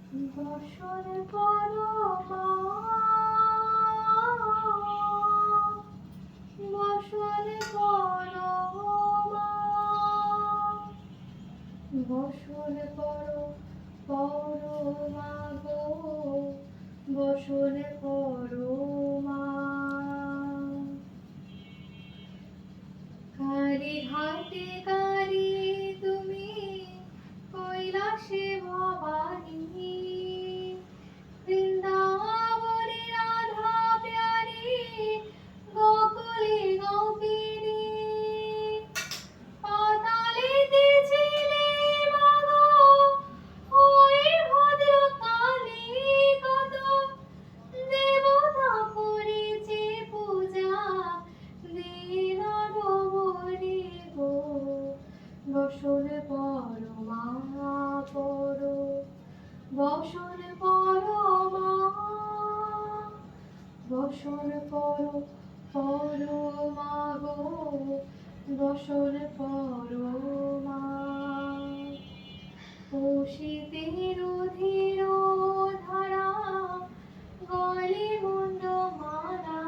বসন করো মা, বসন করো মা, বসন করো মা গো, বসন করো মা। কালী ঘাটে কালী তুমি, কৈলাসে ভবানী, বৃন্দাবনে রাধা প্যারী, গোকুলে গোপিনী। পাতালেতে ছিলে মাগো হয়ে ভদ্রকালী, কত দেবতা করেছে পূজা দিন রমণী গো। বসন করো মা করো, বসন করো মা, বসন করো মা গো, বসন করো মা। শীতের ধীর ধারা, গলে মুন্ড মালা,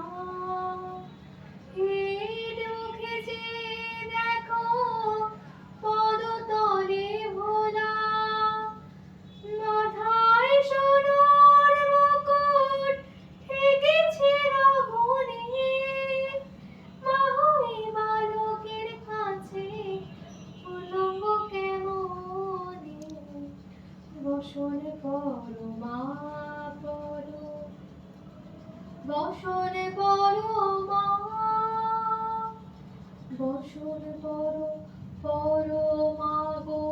হেঁটে উঠেছে দেখো পদতলে ভোলা। মাথায় সোনার মুকুট ঠেকেছে গগনে, মা হয়ে বালকের কাছে উলঙ্গ কেমনে। বসন করো মা করো, বসন করো মা, বসন করো মা গো,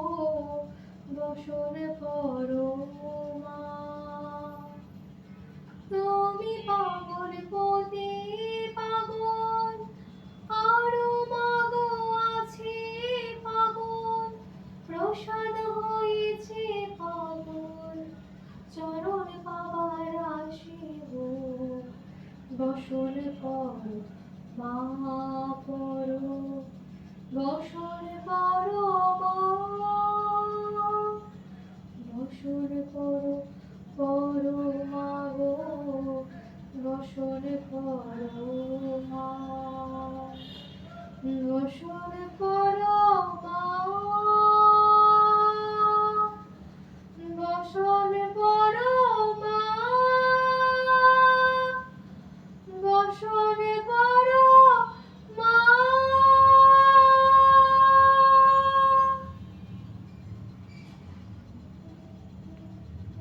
বসন করো মা। তুমি পাগল পতি পাগল, আরো মাগো আছে পাগল, প্রসাদ হয়েছে পাগল, চরণ পাবার আসিব। বসন করো মা করো, বসন করো।